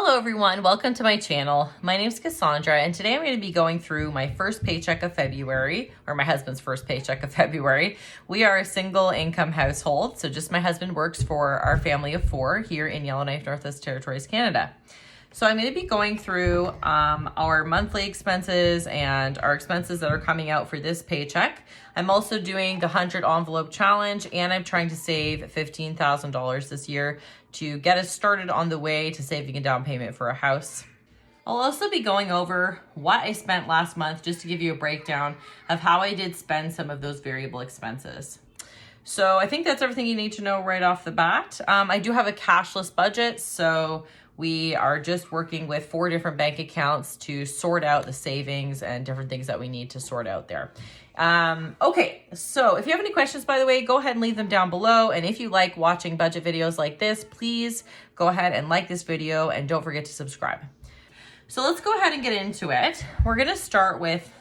Hello everyone, welcome to my channel. My name is Cassandra and today I'm going to be going through my first paycheck of February, or my husband's first paycheck of February. We are a single income household, so just my husband works for our family of 4 here in Yellowknife, Northwest Territories, Canada. So I'm going to be going through our monthly expenses and our expenses that are coming out for this paycheck. I'm also doing the 100 envelope challenge and I'm trying to save $15,000 this year to get us started on the way to saving a down payment for a house. I'll also be going over what I spent last month just to give you a breakdown of how I did spend some of those variable expenses. So I think that's everything you need to know right off the bat. I do have a cashless budget, so we are just working with 4 different bank accounts to sort out the savings and different things that we need to sort out there. Okay, so if you have any questions, by the way, go ahead and leave them down below. And if you like watching budget videos like this, please go ahead and like this video and don't forget to subscribe. So let's go ahead and get into it. We're gonna start with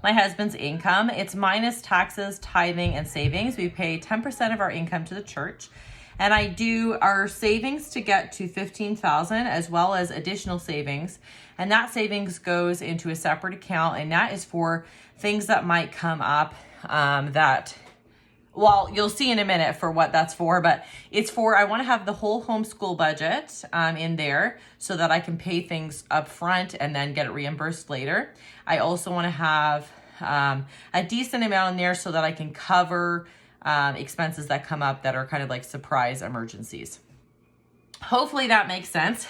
my husband's income. It's minus taxes, tithing, and savings. We pay 10% of our income to the church. And I do our savings to get to $15,000 as well as additional savings. And that savings goes into a separate account, and that is for things that might come up well, you'll see in a minute for what that's for, but it's for, I want to have the whole homeschool budget in there so that I can pay things up front and then get it reimbursed later. I also want to have a decent amount in there so that I can cover expenses that come up that are kind of like surprise emergencies. Hopefully that makes sense.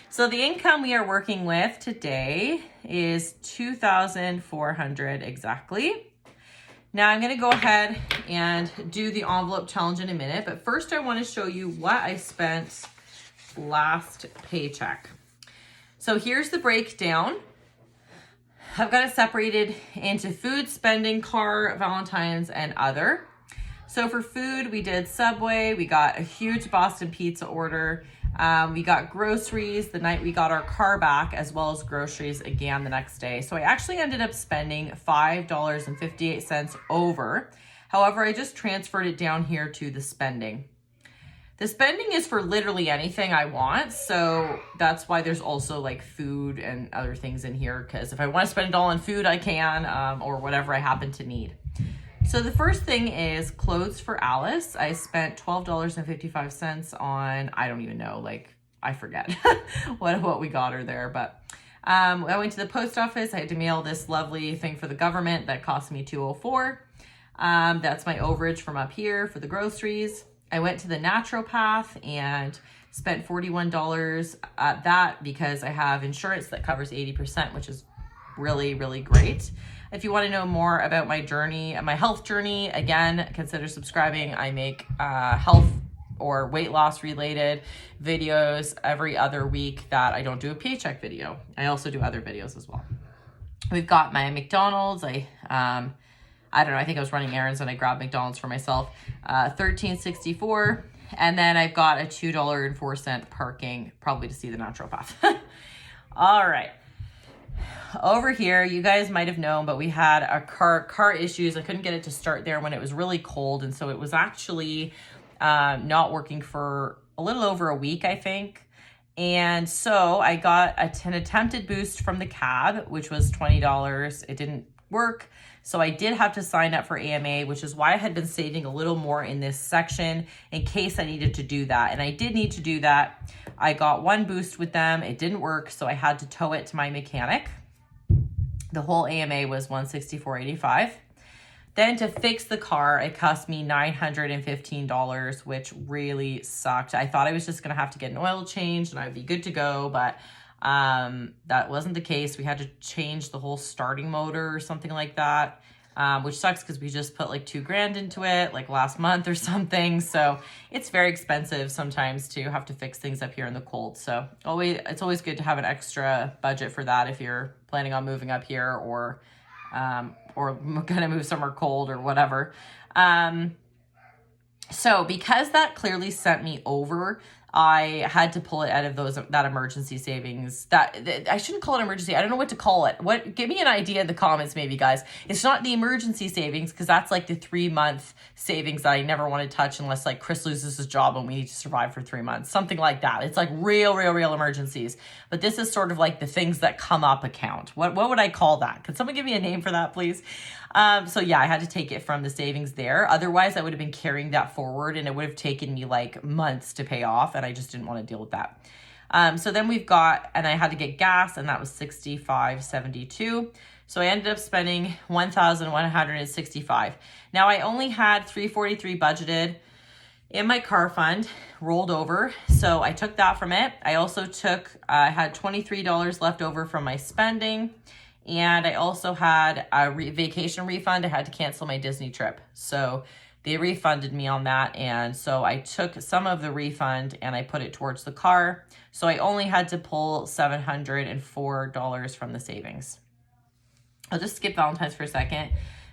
So the income we are working with today is $2,400 exactly. Now I'm going to go ahead and do the envelope challenge in a minute, but first I want to show you what I spent last paycheck. So here's the breakdown. I've got it separated into food, spending, car, Valentine's, and other. So for food, we did Subway. We got a huge Boston pizza order. We got groceries the night we got our car back, as well as groceries again the next day. So I actually ended up spending $5.58 over. However, I just transferred it down here to the spending. The spending is for literally anything I want. So that's why there's also like food and other things in here, because if I want to spend it all on food, I can, or whatever I happen to need. So the first thing is clothes for Alice. I spent $12.55 on, I don't even know, like, I forget what we got her there. But I went to the post office. I had to mail this lovely thing for the government that cost me $2.04. That's my overage from up here for the groceries. I went to the naturopath and spent $41 at that because I have insurance that covers 80%, which is really, really great. If you want to know more about my journey, my health journey, again, consider subscribing. I make health or weight loss related videos every other week that I don't do a paycheck video. I also do other videos as well. We've got my McDonald's. I don't know, I think I was running errands and I grabbed McDonald's for myself. $13.64. And then I've got a $2.04 parking, probably to see the naturopath. All right. Over here, you guys might have known, but we had a car issues. I couldn't get it to start there when it was really cold. And so it was actually not working for a little over a week, I think. And so I got an attempted boost from the cab, which was $20. It didn't work. So I did have to sign up for AMA, which is why I had been saving a little more in this section in case I needed to do that. And I did need to do that. I got one boost with them. It didn't work, so I had to tow it to my mechanic. The whole AMA was $164.85. Then to fix the car, it cost me $915, which really sucked. I thought I was just going to have to get an oil change and I'd be good to go, but that wasn't the case. We had to change the whole starting motor or something like that, which sucks because we just put like $2,000 into it like last month or something. So it's very expensive sometimes to have to fix things up here in the cold. So it's always good to have an extra budget for that if you're planning on moving up here or gonna move somewhere cold or whatever. So because that clearly sent me over, I had to pull it out of that emergency savings. That I shouldn't call it emergency. I don't know what to call it. Give me an idea in the comments maybe, guys. It's not the emergency savings, because that's like the 3-month savings that I never want to touch unless like Chris loses his job and we need to survive for 3 months. Something like that. It's like real emergencies. But this is sort of like the things that come up account. What would I call that? Could someone give me a name for that, please? So yeah, I had to take it from the savings there. Otherwise, I would have been carrying that forward and it would have taken me like months to pay off, and I just didn't want to deal with that. So then we've got, and I had to get gas, and that was $65.72. So I ended up spending $1,165. Now I only had $343 budgeted in my car fund, rolled over. So I took that from it. I also had $23 left over from my spending. And I also had a vacation refund. I had to cancel my Disney trip. So they refunded me on that. And so I took some of the refund and I put it towards the car. So I only had to pull $704 from the savings. I'll just skip Valentine's for a second.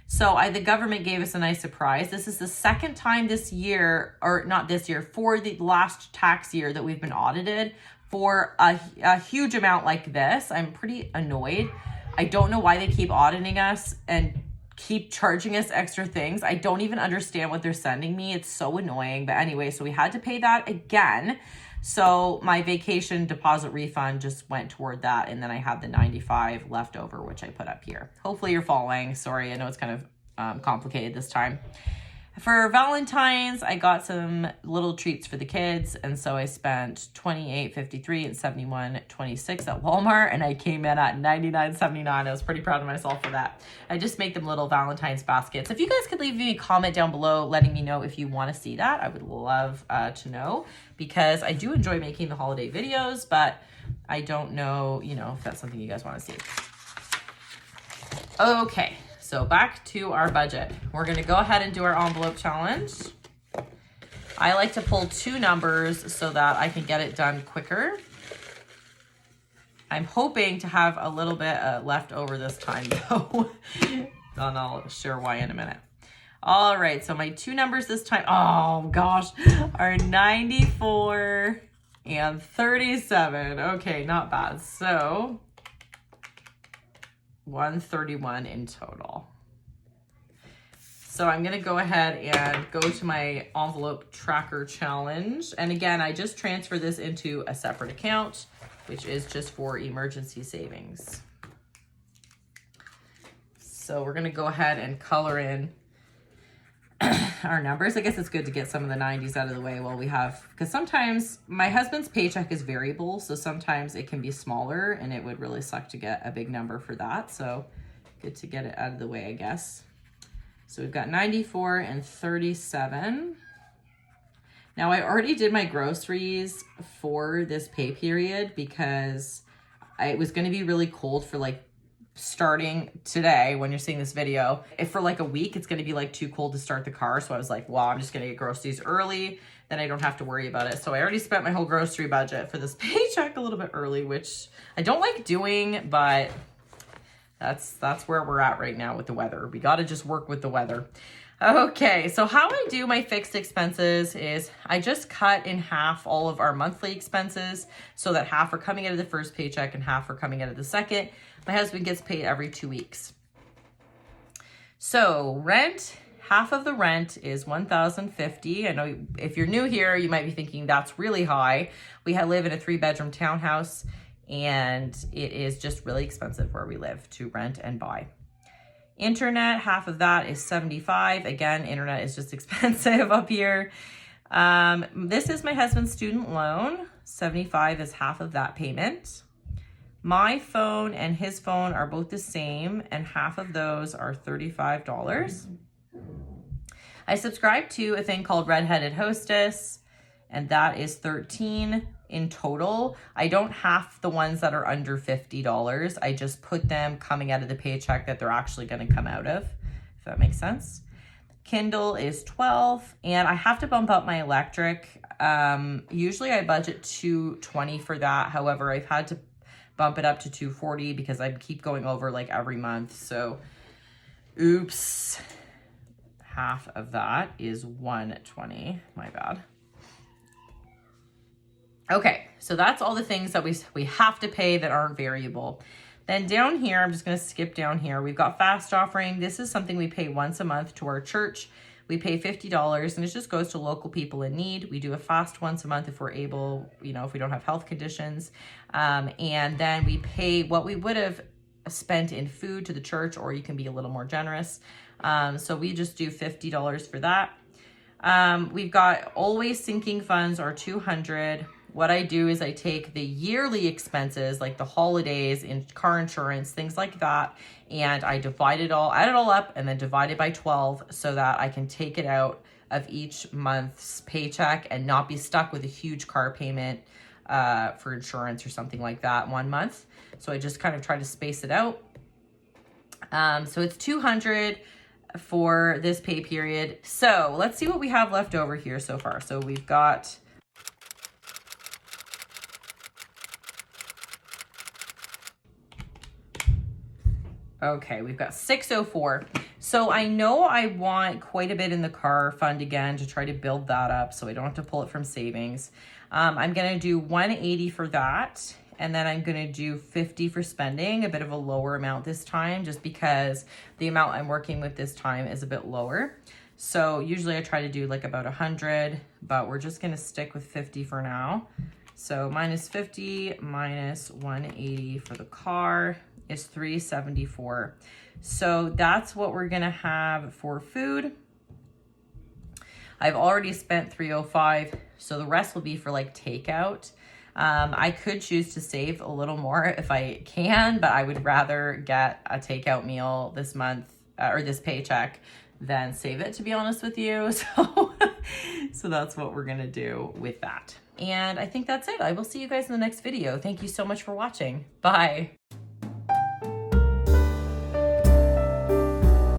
So the government gave us a nice surprise. This is the second time this year, or not this year, for the last tax year that we've been audited for a huge amount like this. I'm pretty annoyed. I don't know why they keep auditing us and keep charging us extra things. I don't even understand what they're sending me. It's so annoying. But anyway, so we had to pay that again. So my vacation deposit refund just went toward that. And then I had the $95 left over, which I put up here. Hopefully you're following. Sorry, I know it's kind of complicated this time. For Valentine's, I got some little treats for the kids, and so I spent $28.53 and $71.26 at Walmart, and I came in at $99.79. I was pretty proud of myself for that. I just make them little Valentine's baskets. If you guys could leave me a comment down below letting me know if you want to see that, I would love to know, because I do enjoy making the holiday videos, but I don't know, if that's something you guys want to see. Okay. So back to our budget. We're going to go ahead and do our envelope challenge. I like to pull 2 numbers so that I can get it done quicker. I'm hoping to have a little bit left over this time though. And I'll share why in a minute. All right, so my 2 numbers this time, oh gosh, are 94 and 37. Okay, not bad. So 131 in total. So I'm gonna go ahead and go to my envelope tracker challenge. And again, I just transfer this into a separate account, which is just for emergency savings. So we're gonna go ahead and color in our numbers. I guess it's good to get some of the 90s out of the way while we have, because sometimes my husband's paycheck is variable, so sometimes it can be smaller and it would really suck to get a big number for that. So good to get it out of the way, I guess. So we've got 94 and 37. Now I already did my groceries for this pay period because it was going to be really cold for like starting today when you're seeing this video. If for like a week it's going to be like too cold to start the car, so I was like, well, I'm just going to get groceries early, then I don't have to worry about it. So I already spent my whole grocery budget for this paycheck a little bit early, which I don't like doing, but that's where we're at right now with the weather. We got to just work with the weather. Okay, so how I do my fixed expenses is I just cut in half all of our monthly expenses so that half are coming out of the first paycheck and half are coming out of the second. My husband gets paid every 2 weeks. So rent, half of the rent is $1,050. I know if you're new here, you might be thinking that's really high. We live in a 3-bedroom townhouse and it is just really expensive where we live to rent and buy. Internet, half of that is $75. Again, internet is just expensive up here. This is my husband's student loan. $75 is half of that payment. My phone and his phone are both the same, and half of those are $35. I subscribe to a thing called Redheaded Hostess, and that is $13 in total. I don't have the ones that are under $50. I just put them coming out of the paycheck that they're actually going to come out of, if that makes sense. Kindle is $12, and I have to bump up my electric. Usually I budget $220 for that. However, I've had to bump it up to $240 because I keep going over like every month. So, oops. Half of that is $120. My bad. Okay, so that's all the things that we have to pay that aren't variable. Then down here, I'm just going to skip down here. We've got fast offering. This is something we pay once a month to our church. We pay $50 and it just goes to local people in need. We do a fast once a month if we're able, if we don't have health conditions. And then we pay what we would have spent in food to the church, or you can be a little more generous. So we just do $50 for that. We've got always sinking funds are $200. What I do is I take the yearly expenses, like the holidays and car insurance, things like that, and I divide it all, add it all up, and then divide it by 12 so that I can take it out of each month's paycheck and not be stuck with a huge car payment for insurance or something like that one month. So I just kind of try to space it out. So it's $200 for this pay period. So let's see what we have left over here so far. So we've got okay, we've got $604. So I know I want quite a bit in the car fund again to try to build that up so I don't have to pull it from savings. I'm going to do $180 for that. And then I'm going to do $50 for spending, a bit of a lower amount this time, just because the amount I'm working with this time is a bit lower. So usually I try to do like about 100, but we're just going to stick with 50 for now. So minus 50 minus 180 for the car is 374. So that's what we're gonna have for food. I've already spent 305, so the rest will be for like takeout. I could choose to save a little more if I can, but I would rather get a takeout meal this month or this paycheck than save it, to be honest with you. So that's what we're gonna do with that. And I think that's it. I will see you guys in the next video. Thank you so much for watching. Bye.